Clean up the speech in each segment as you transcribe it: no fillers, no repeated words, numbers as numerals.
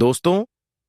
दोस्तों,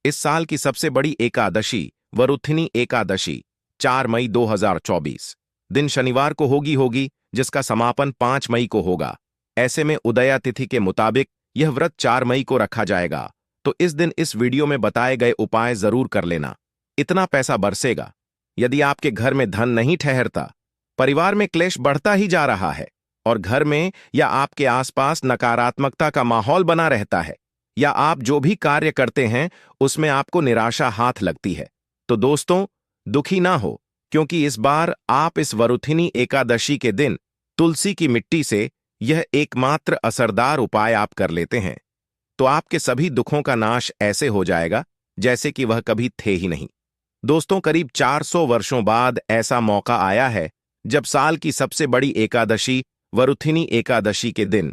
इस साल की सबसे बड़ी एकादशी वरुथिनी एकादशी 4 मई 2024 दिन शनिवार को होगी, जिसका समापन 5 मई को होगा। ऐसे में उदया तिथि के मुताबिक यह व्रत 4 मई को रखा जाएगा। तो इस दिन इस वीडियो में बताए गए उपाय जरूर कर लेना। इतना पैसा बरसेगा। यदि आपके घर में धन नहीं ठहरता, परिवार में क्लेश बढ़ता ही जा रहा है और घर में या आपके आसपास नकारात्मकता का माहौल बना रहता है, या आप जो भी कार्य करते हैं उसमें आपको निराशा हाथ लगती है, तो दोस्तों दुखी ना हो, क्योंकि इस बार आप इस वरुथिनी एकादशी के दिन तुलसी की मिट्टी से यह एकमात्र असरदार उपाय आप कर लेते हैं तो आपके सभी दुखों का नाश ऐसे हो जाएगा जैसे कि वह कभी थे ही नहीं। दोस्तों, करीब 400 वर्षों बाद ऐसा मौका आया है जब साल की सबसे बड़ी एकादशी वरुथिनी एकादशी के दिन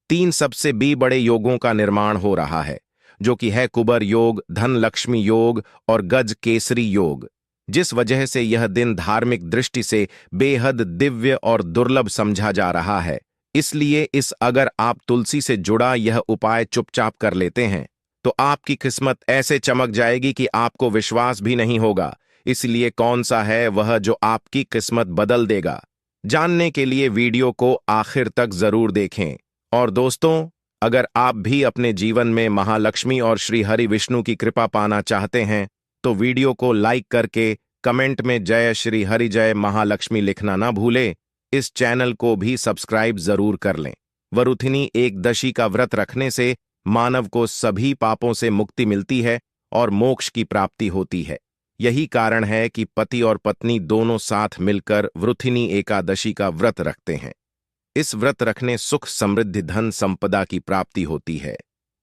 3 सबसे बड़े योगों का निर्माण हो रहा है, जो कि है कुबर योग, धन लक्ष्मी योग और गज केसरी योग। जिस वजह से यह दिन धार्मिक दृष्टि से बेहद दिव्य और दुर्लभ समझा जा रहा है। इसलिए अगर आप तुलसी से जुड़ा यह उपाय चुपचाप कर लेते हैं तो आपकी किस्मत ऐसे चमक जाएगी कि आपको विश्वास भी नहीं होगा। इसलिए कौन सा है वह जो आपकी किस्मत बदल देगा, जानने के लिए वीडियो को आखिर तक जरूर देखें। और दोस्तों, अगर आप भी अपने जीवन में महालक्ष्मी और श्री हरि विष्णु की कृपा पाना चाहते हैं तो वीडियो को लाइक करके कमेंट में जय श्री हरि जय महालक्ष्मी लिखना ना भूलें। इस चैनल को भी सब्सक्राइब जरूर कर लें। वरुथिनी एकदशी का व्रत रखने से मानव को सभी पापों से मुक्ति मिलती है और मोक्ष की प्राप्ति होती है। यही कारण है कि पति और पत्नी दोनों साथ मिलकर वरुथिनी एकादशी का व्रत रखते हैं। इस व्रत रखने सुख, समृद्धि, धन संपदा की प्राप्ति होती है।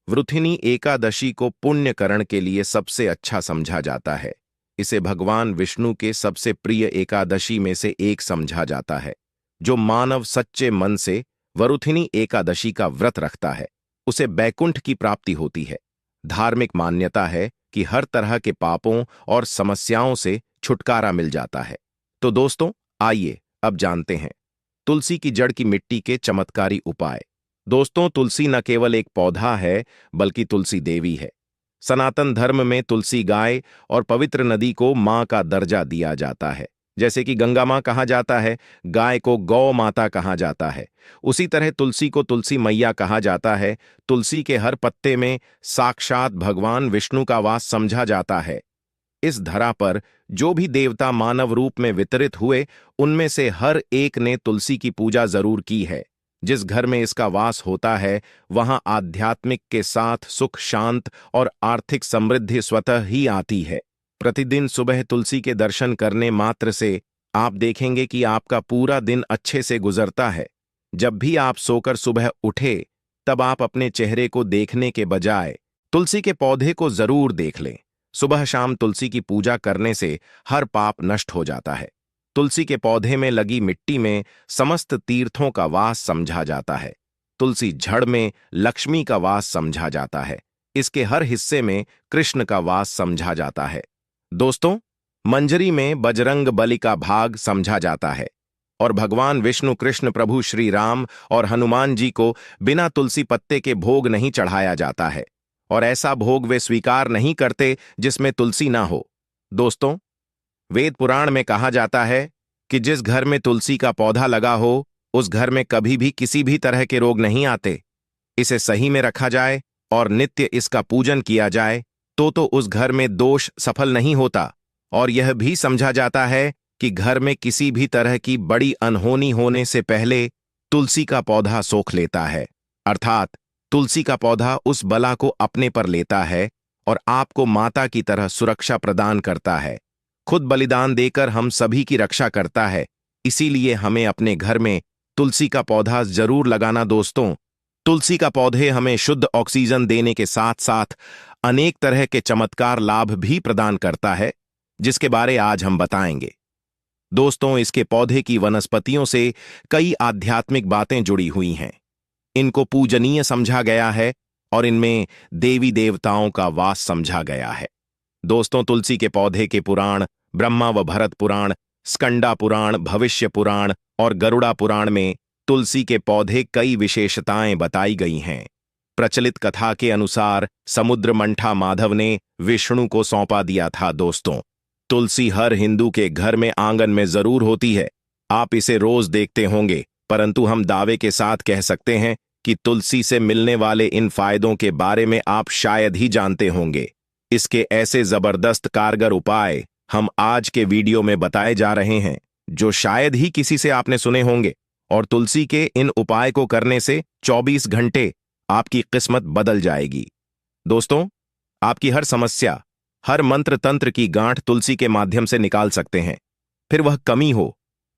वरुथिनी एकादशी को पुण्यकरण के लिए सबसे अच्छा समझा जाता है। इसे भगवान विष्णु के सबसे प्रिय एकादशी में से एक समझा जाता है। जो मानव सच्चे मन से वरुथिनी एकादशी का व्रत रखता है उसे बैकुंठ की प्राप्ति होती है। धार्मिक मान्यता है कि हर तरह के पापों और समस्याओं से छुटकारा मिल जाता है। तो दोस्तों, आइए अब जानते हैं तुलसी की जड़ की मिट्टी के चमत्कारी उपाय। दोस्तों, तुलसी न केवल एक पौधा है बल्कि तुलसी देवी है। सनातन धर्म में तुलसी गाय और पवित्र नदी को मां का दर्जा दिया जाता है। जैसे कि गंगा मां कहा जाता है, गाय को गौ माता कहा जाता है, उसी तरह तुलसी को तुलसी मैया कहा जाता है। तुलसी के हर पत्ते में साक्षात भगवान विष्णु का वास समझा जाता है। इस धरा पर जो भी देवता मानव रूप में वितरित हुए, उनमें से हर एक ने तुलसी की पूजा जरूर की है। जिस घर में इसका वास होता है वहां आध्यात्मिक के साथ सुख, शांत और आर्थिक समृद्धि स्वतः ही आती है। प्रतिदिन सुबह तुलसी के दर्शन करने मात्र से आप देखेंगे कि आपका पूरा दिन अच्छे से गुजरता है। जब भी आप सोकर सुबह उठे तब आप अपने चेहरे को देखने के बजाय तुलसी के पौधे को जरूर देख लें। सुबह शाम तुलसी की पूजा करने से हर पाप नष्ट हो जाता है। तुलसी के पौधे में लगी मिट्टी में समस्त तीर्थों का वास समझा जाता है। तुलसी जड़ में लक्ष्मी का वास समझा जाता है। इसके हर हिस्से में कृष्ण का वास समझा जाता है। दोस्तों, मंजरी में बजरंग बली का भाग समझा जाता है और भगवान विष्णु, कृष्ण, प्रभु श्री राम और हनुमान जी को बिना तुलसी पत्ते के भोग नहीं चढ़ाया जाता है और ऐसा भोग वे स्वीकार नहीं करते जिसमें तुलसी ना हो। दोस्तों, वेद पुराण में कहा जाता है कि जिस घर में तुलसी का पौधा लगा हो उस घर में कभी भी किसी भी तरह के रोग नहीं आते। इसे सही में रखा जाए और नित्य इसका पूजन किया जाए तो उस घर में दोष सफल नहीं होता। और यह भी समझा जाता है कि घर में किसी भी तरह की बड़ी अनहोनी होने से पहले तुलसी का पौधा सोख लेता है, अर्थात तुलसी का पौधा उस बला को अपने पर लेता है और आपको माता की तरह सुरक्षा प्रदान करता है। खुद बलिदान देकर हम सभी की रक्षा करता है। इसीलिए हमें अपने घर में तुलसी का पौधा जरूर लगाना। दोस्तों, तुलसी का पौधे हमें शुद्ध ऑक्सीजन देने के साथ साथ अनेक तरह के चमत्कार लाभ भी प्रदान करता है, जिसके बारे आज हम बताएंगे। दोस्तों, इसके पौधे की वनस्पतियों से कई आध्यात्मिक बातें जुड़ी हुई हैं। इनको पूजनीय समझा गया है और इनमें देवी देवताओं का वास समझा गया है। दोस्तों, तुलसी के पौधे के पुराण ब्रह्मा व भरत पुराण, स्कंदा पुराण, भविष्य पुराण और गरुड़ा पुराण में तुलसी के पौधे कई विशेषताएं बताई गई हैं। प्रचलित कथा के अनुसार समुद्र मंथा माधव ने विष्णु को सौंपा दिया था। दोस्तों, तुलसी हर हिंदू के घर में आंगन में जरूर होती है। आप इसे रोज देखते होंगे, परंतु हम दावे के साथ कह सकते हैं कि तुलसी से मिलने वाले इन फायदों के बारे में आप शायद ही जानते होंगे। इसके ऐसे जबरदस्त कारगर उपाय हम आज के वीडियो में बताए जा रहे हैं, जो शायद ही किसी से आपने सुने होंगे। और तुलसी के इन उपाय को करने से 24 घंटे आपकी किस्मत बदल जाएगी। दोस्तों, आपकी हर समस्या, हर मंत्र तंत्र की गांठ तुलसी के माध्यम से निकाल सकते हैं। फिर वह कमी हो,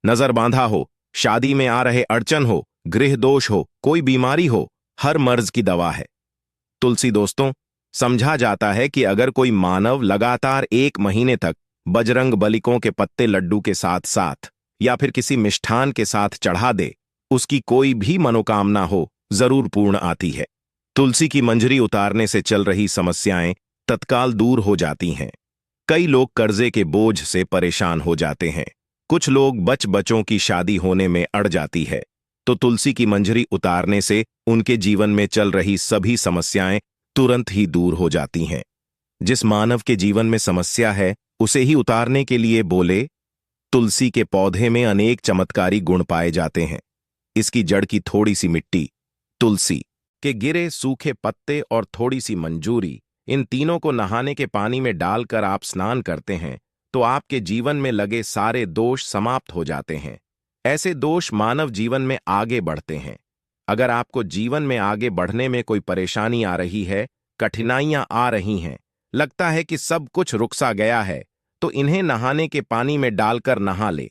नजर बांधा हो, शादी में आ रहे अड़चन हो, गृह दोष हो, कोई बीमारी हो, हर मर्ज की दवा है तुलसी। दोस्तों, समझा जाता है कि अगर कोई मानव लगातार 1 महीने तक बजरंग बलिकों के पत्ते लड्डू के साथ साथ या फिर किसी मिष्ठान के साथ चढ़ा दे, उसकी कोई भी मनोकामना हो जरूर पूर्ण आती है। तुलसी की मंजरी उतारने से चल रही समस्याएं तत्काल दूर हो जाती हैं। कई लोग कर्जे के बोझ से परेशान हो जाते हैं, कुछ लोग बच्चों की शादी होने में अड़ जाती है, तो तुलसी की मंजरी उतारने से उनके जीवन में चल रही सभी समस्याएं तुरंत ही दूर हो जाती हैं। जिस मानव के जीवन में समस्या है, उसे ही उतारने के लिए बोले। तुलसी के पौधे में अनेक चमत्कारी गुण पाए जाते हैं। इसकी जड़ की थोड़ी सी मिट्टी, तुलसी के गिरे सूखे पत्ते और थोड़ी सी मंजूरी, इन तीनों को नहाने के पानी में डालकर आप स्नान करते हैं तो आपके जीवन में लगे सारे दोष समाप्त हो जाते हैं। ऐसे दोष मानव जीवन में आगे बढ़ते हैं। अगर आपको जीवन में आगे बढ़ने में कोई परेशानी आ रही है, कठिनाइयां आ रही हैं, लगता है कि सब कुछ रुक सा गया है, तो इन्हें नहाने के पानी में डालकर नहा ले।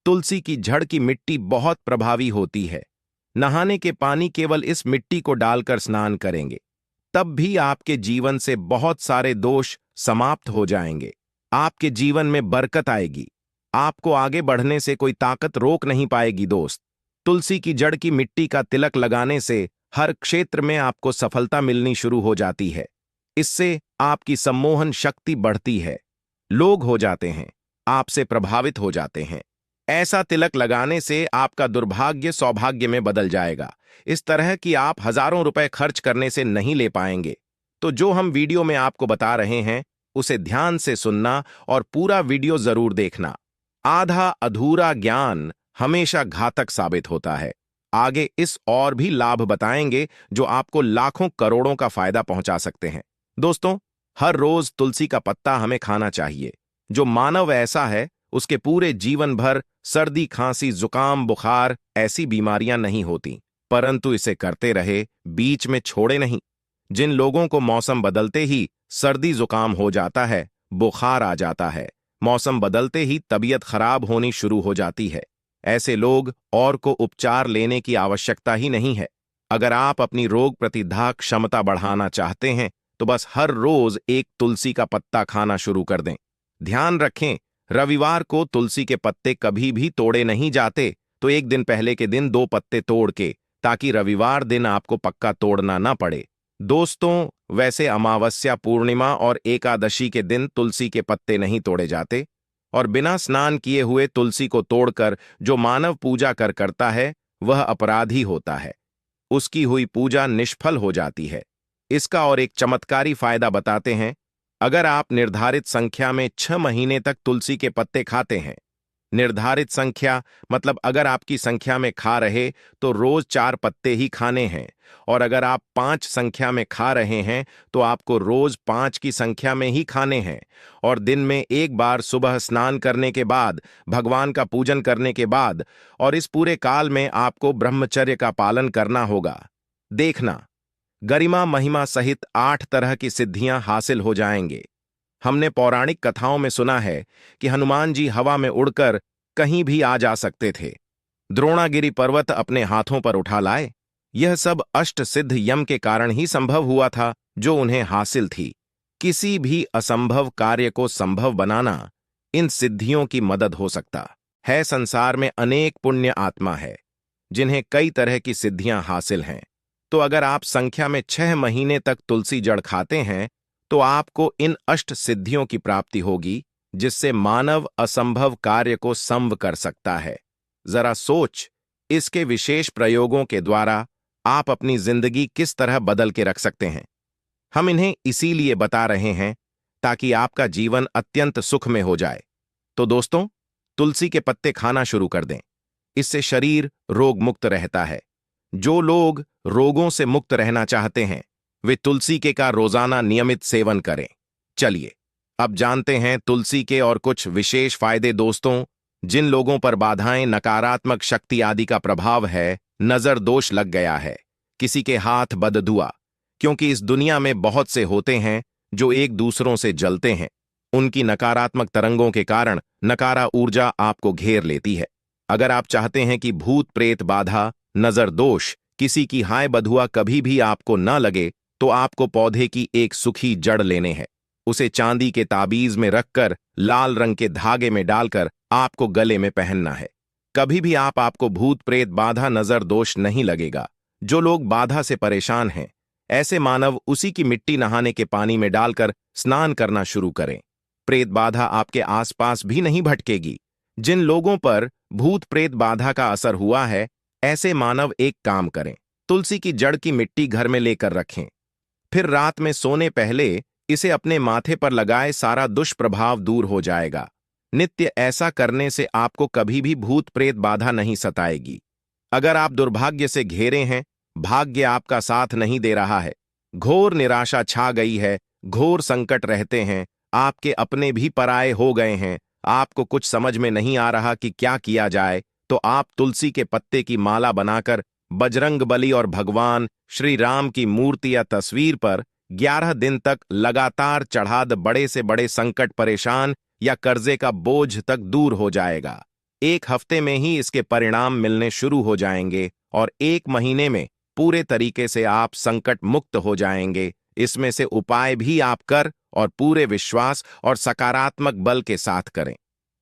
तुलसी की जड़ की मिट्टी बहुत प्रभावी होती है। नहाने के पानी केवल इस मिट्टी को डालकर स्नान करेंगे, तब भी आपके जीवन से बहुत सारे दोष समाप्त हो जाएंगे। आपके जीवन में बरकत आएगी। आपको आगे बढ़ने से कोई ताकत रोक नहीं पाएगी। दोस्त, तुलसी की जड़ की मिट्टी का तिलक लगाने से हर क्षेत्र में आपको सफलता मिलनी शुरू हो जाती है। इससे आपकी सम्मोहन शक्ति बढ़ती है। लोग हो जाते हैं, आपसे प्रभावित हो जाते हैं। ऐसा तिलक लगाने से आपका दुर्भाग्य सौभाग्य में बदल जाएगा। इस तरह कि आप हजारों रुपए खर्च करने से नहीं ले पाएंगे। तो जो हम वीडियो में आपको बता रहे हैं, उसे ध्यान से सुनना और पूरा वीडियो जरूर देखना। आधा अधूरा ज्ञान हमेशा घातक साबित होता है। आगे इस और भी लाभ बताएंगे जो आपको लाखों करोड़ों का फायदा पहुंचा सकते हैं। दोस्तों, हर रोज तुलसी का पत्ता हमें खाना चाहिए। जो मानव ऐसा है, उसके पूरे जीवन भर सर्दी, खांसी, जुकाम, बुखार ऐसी बीमारियां नहीं होती, परंतु इसे करते रहे, बीच में छोड़े नहीं। जिन लोगों को मौसम बदलते ही सर्दी जुकाम हो जाता है, बुखार आ जाता है, मौसम बदलते ही तबीयत खराब होनी शुरू हो जाती है, ऐसे लोग और को उपचार लेने की आवश्यकता ही नहीं है। अगर आप अपनी रोग प्रतिरोधक क्षमता बढ़ाना चाहते हैं, तो बस हर रोज एक तुलसी का पत्ता खाना शुरू कर दें। ध्यान रखें, रविवार को तुलसी के पत्ते कभी भी तोड़े नहीं जाते, तो एक दिन पहले के दिन 2 पत्ते तोड़ के, ताकि रविवार दिन आपको पक्का तोड़ना ना पड़े। दोस्तों, वैसे अमावस्या, पूर्णिमा और एकादशी के दिन तुलसी के पत्ते नहीं तोड़े जाते, और बिना स्नान किए हुए तुलसी को तोड़कर जो मानव पूजा करता है, वह अपराधी होता है। उसकी हुई पूजा निष्फल हो जाती है। इसका और एक चमत्कारी फायदा बताते हैं। अगर आप निर्धारित संख्या में 6 महीने तक तुलसी के पत्ते खाते हैं, निर्धारित संख्या मतलब अगर आपकी संख्या में खा रहे तो रोज 4 पत्ते ही खाने हैं, और अगर आप 5 संख्या में खा रहे हैं तो आपको रोज 5 की संख्या में ही खाने हैं, और दिन में एक बार सुबह स्नान करने के बाद, भगवान का पूजन करने के बाद, और इस पूरे काल में आपको ब्रह्मचर्य का पालन करना होगा। देखना, गरिमा महिमा सहित 8 तरह की सिद्धियां हासिल हो जाएंगे। हमने पौराणिक कथाओं में सुना है कि हनुमान जी हवा में उड़कर कहीं भी आ जा सकते थे। द्रोणागिरी पर्वत अपने हाथों पर उठा लाए। यह सब अष्ट सिद्ध यम के कारण ही संभव हुआ था, जो उन्हें हासिल थी। किसी भी असंभव कार्य को संभव बनाना इन सिद्धियों की मदद हो सकता है। संसार में अनेक पुण्य आत्मा है जिन्हें कई तरह की सिद्धियां हासिल हैं। तो अगर आप संख्या में 6 महीने तक तुलसी जड़ खाते हैं, तो आपको इन अष्ट सिद्धियों की प्राप्ति होगी, जिससे मानव असंभव कार्य को संभव कर सकता है। जरा सोच, इसके विशेष प्रयोगों के द्वारा आप अपनी जिंदगी किस तरह बदल के रख सकते हैं। हम इन्हें इसीलिए बता रहे हैं ताकि आपका जीवन अत्यंत सुख में हो जाए। तो दोस्तों, तुलसी के पत्ते खाना शुरू कर दें। इससे शरीर रोग मुक्त रहता है। जो लोग रोगों से मुक्त रहना चाहते हैं वे तुलसी के का रोजाना नियमित सेवन करें। चलिए अब जानते हैं तुलसी के और कुछ विशेष फायदे। दोस्तों, जिन लोगों पर बाधाएं, नकारात्मक शक्ति आदि का प्रभाव है, नजर दोष लग गया है, किसी के हाथ बददुआ, क्योंकि इस दुनिया में बहुत से होते हैं जो एक दूसरों से जलते हैं। उनकी नकारात्मक तरंगों के कारण नकारा ऊर्जा आपको घेर लेती है। अगर आप चाहते हैं कि भूत प्रेत बाधा, नजर दोष, किसी की हाय बधुआ कभी भी आपको न लगे, तो आपको पौधे की एक सूखी जड़ लेने हैं। उसे चांदी के ताबीज में रखकर लाल रंग के धागे में डालकर आपको गले में पहनना है। कभी भी आपको भूत प्रेत बाधा, नजर दोष नहीं लगेगा। जो लोग बाधा से परेशान हैं, ऐसे मानव उसी की मिट्टी नहाने के पानी में डालकर स्नान करना शुरू करें। प्रेत बाधा आपके आसपास भी नहीं भटकेगी। जिन लोगों पर भूत प्रेत बाधा का असर हुआ है, ऐसे मानव एक काम करें, तुलसी की जड़ की मिट्टी घर में लेकर रखें। फिर रात में सोने पहले इसे अपने माथे पर लगाए, सारा दुष्प्रभाव दूर हो जाएगा। नित्य ऐसा करने से आपको कभी भी भूत प्रेत बाधा नहीं सताएगी। अगर आप दुर्भाग्य से घिरे हैं, भाग्य आपका साथ नहीं दे रहा है, घोर निराशा छा गई है, घोर संकट रहते हैं, आपके अपने भी पराये हो गए हैं, आपको कुछ समझ में नहीं आ रहा कि क्या किया जाए, तो आप तुलसी के पत्ते की माला बनाकर बजरंगबली और भगवान श्री राम की मूर्ति या तस्वीर पर 11 दिन तक लगातार चढ़ा द। बड़े से बड़े संकट, परेशान या कर्जे का बोझ तक दूर हो जाएगा। 1 हफ्ते में ही इसके परिणाम मिलने शुरू हो जाएंगे और 1 महीने में पूरे तरीके से आप संकट मुक्त हो जाएंगे। इसमें से उपाय भी आप कर और पूरे विश्वास और सकारात्मक बल के साथ करें।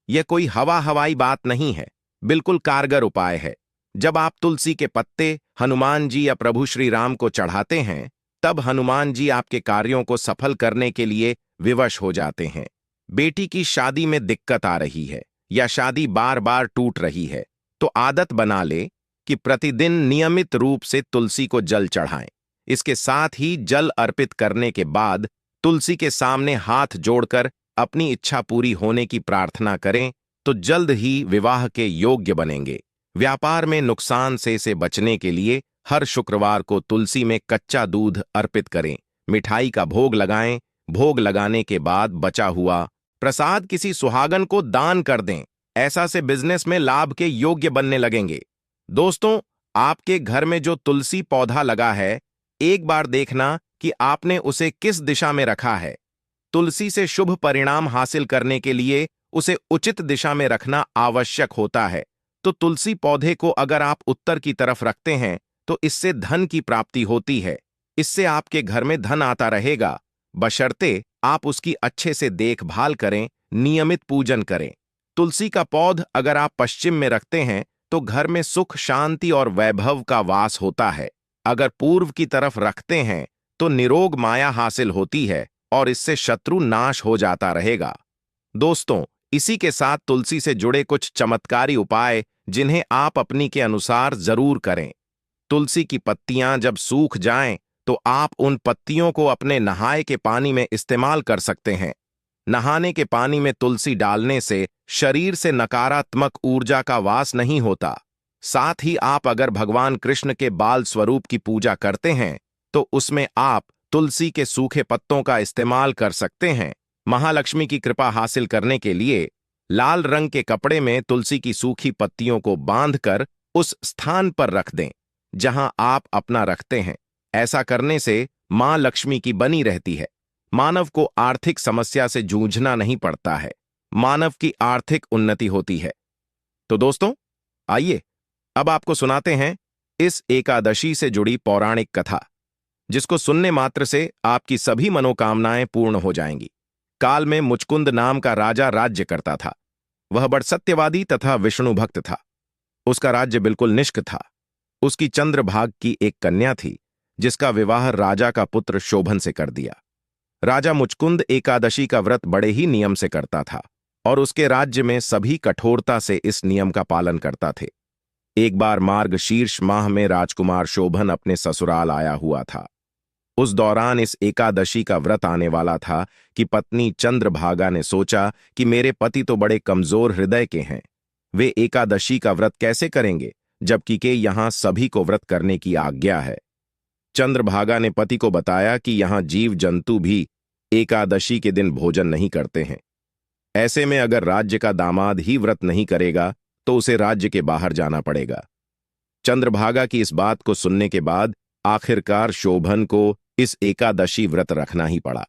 यह कोई हवाई बात नहीं है, बिल्कुल कारगर उपाय है। जब आप तुलसी के पत्ते हनुमान जी या प्रभु श्री राम को चढ़ाते हैं, तब हनुमान जी आपके कार्यों को सफल करने के लिए विवश हो जाते हैं। बेटी की शादी में दिक्कत आ रही है या शादी बार बार टूट रही है, तो आदत बना ले कि प्रतिदिन नियमित रूप से तुलसी को जल चढ़ाएं। इसके साथ ही जल अर्पित करने के बाद तुलसी के सामने हाथ जोड़कर अपनी इच्छा पूरी होने की प्रार्थना करें, तो जल्द ही विवाह के योग्य बनेंगे। व्यापार में नुकसान से बचने के लिए हर शुक्रवार को तुलसी में कच्चा दूध अर्पित करें, मिठाई का भोग लगाएं। भोग लगाने के बाद बचा हुआ प्रसाद किसी सुहागन को दान कर दें। ऐसा से बिजनेस में लाभ के योग्य बनने लगेंगे। दोस्तों, आपके घर में जो तुलसी पौधा लगा है, एक बार देखना कि आपने उसे किस दिशा में रखा है। तुलसी से शुभ परिणाम हासिल करने के लिए उसे उचित दिशा में रखना आवश्यक होता है। तो तुलसी पौधे को अगर आप उत्तर की तरफ रखते हैं, तो इससे धन की प्राप्ति होती है। इससे आपके घर में धन आता रहेगा, बशर्ते आप उसकी अच्छे से देखभाल करें, नियमित पूजन करें। तुलसी का पौध अगर आप पश्चिम में रखते हैं, तो घर में सुख, शांति और वैभव का वास होता है। अगर पूर्व की तरफ रखते हैं, तो निरोग माया हासिल होती है और इससे शत्रु नाश हो जाता रहेगा। दोस्तों, इसी के साथ तुलसी से जुड़े कुछ चमत्कारी उपाय जिन्हें आप अपनी के अनुसार जरूर करें। तुलसी की पत्तियां जब सूख जाएं, तो आप उन पत्तियों को अपने नहाए के पानी में इस्तेमाल कर सकते हैं। नहाने के पानी में तुलसी डालने से शरीर से नकारात्मक ऊर्जा का वास नहीं होता। साथ ही आप अगर भगवान कृष्ण के बाल स्वरूप की पूजा करते हैं, तो उसमें आप तुलसी के सूखे पत्तों का इस्तेमाल कर सकते हैं। महालक्ष्मी की कृपा हासिल करने के लिए लाल रंग के कपड़े में तुलसी की सूखी पत्तियों को बांधकर उस स्थान पर रख दें जहां आप अपना रखते हैं। ऐसा करने से मां लक्ष्मी की बनी रहती है। मानव को आर्थिक समस्या से जूझना नहीं पड़ता है, मानव की आर्थिक उन्नति होती है। तो दोस्तों, आइए अब आपको सुनाते हैं इस एकादशी से जुड़ी पौराणिक कथा, जिसको सुनने मात्र से आपकी सभी मनोकामनाएं पूर्ण हो जाएंगी। काल में मुचकुंद नाम का राजा राज्य करता था। वह बड़ सत्यवादी तथा विष्णु भक्त था। उसका राज्य बिल्कुल निष्क था। उसकी चंद्रभाग की एक कन्या थी, जिसका विवाह राजा का पुत्र शोभन से कर दिया। राजा मुचकुंद एकादशी का व्रत बड़े ही नियम से करता था और उसके राज्य में सभी कठोरता से इस नियम का पालन करता थे। एक बार मार्गशीर्ष माह में राजकुमार शोभन अपने ससुराल आया हुआ था। उस दौरान इस एकादशी का व्रत आने वाला था कि पत्नी चंद्रभागा ने सोचा कि मेरे पति तो बड़े कमजोर हृदय के हैं, वे एकादशी का व्रत कैसे करेंगे, जबकि के यहाँ सभी को व्रत करने की आज्ञा है। चंद्रभागा ने पति को बताया कि यहाँ जीव जंतु भी एकादशी के दिन भोजन नहीं करते हैं। ऐसे में अगर राज्य का दामाद ही व्रत नहीं करेगा तो उसे राज्य के बाहर जाना पड़ेगा। चंद्रभागा की इस बात को सुनने के बाद आखिरकार शोभन को इस एकादशी व्रत रखना ही पड़ा,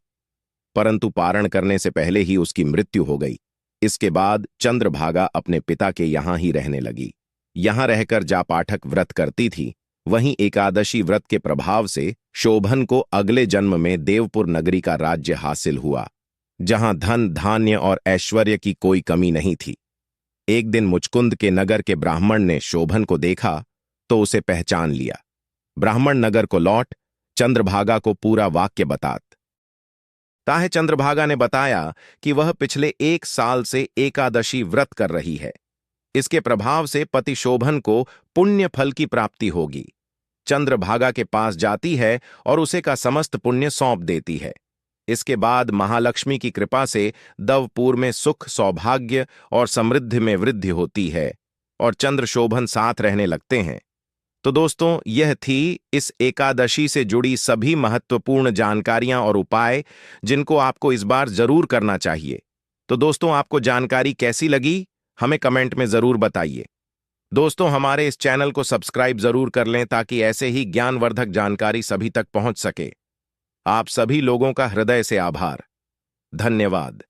परंतु पारण करने से पहले ही उसकी मृत्यु हो गई। इसके बाद चंद्रभागा अपने पिता के यहां ही रहने लगी। यहां रहकर जा पाठक व्रत करती थी, वहीं एकादशी व्रत के प्रभाव से शोभन को अगले जन्म में देवपुर नगरी का राज्य हासिल हुआ, जहां धन धान्य और ऐश्वर्य की कोई कमी नहीं थी। एक दिन मुचकुंद के नगर के ब्राह्मण ने शोभन को देखा तो उसे पहचान लिया। ब्राह्मण नगर को लौट चंद्रभागा को पूरा वाक्य बताता है। चंद्रभागा ने बताया कि वह पिछले 1 साल से एकादशी व्रत कर रही है। इसके प्रभाव से पति शोभन को पुण्य फल की प्राप्ति होगी। चंद्रभागा के पास जाती है और उसे का समस्त पुण्य सौंप देती है। इसके बाद महालक्ष्मी की कृपा से दवपुर में सुख, सौभाग्य और समृद्धि में वृद्धि होती है और चंद्र शोभन साथ रहने लगते हैं। तो दोस्तों, यह थी इस एकादशी से जुड़ी सभी महत्वपूर्ण जानकारियां और उपाय जिनको आपको इस बार जरूर करना चाहिए। तो दोस्तों, आपको जानकारी कैसी लगी हमें कमेंट में जरूर बताइए। दोस्तों, हमारे इस चैनल को सब्सक्राइब जरूर कर लें ताकि ऐसे ही ज्ञानवर्धक जानकारी सभी तक पहुंच सके। आप सभी लोगों का हृदय से आभार। धन्यवाद।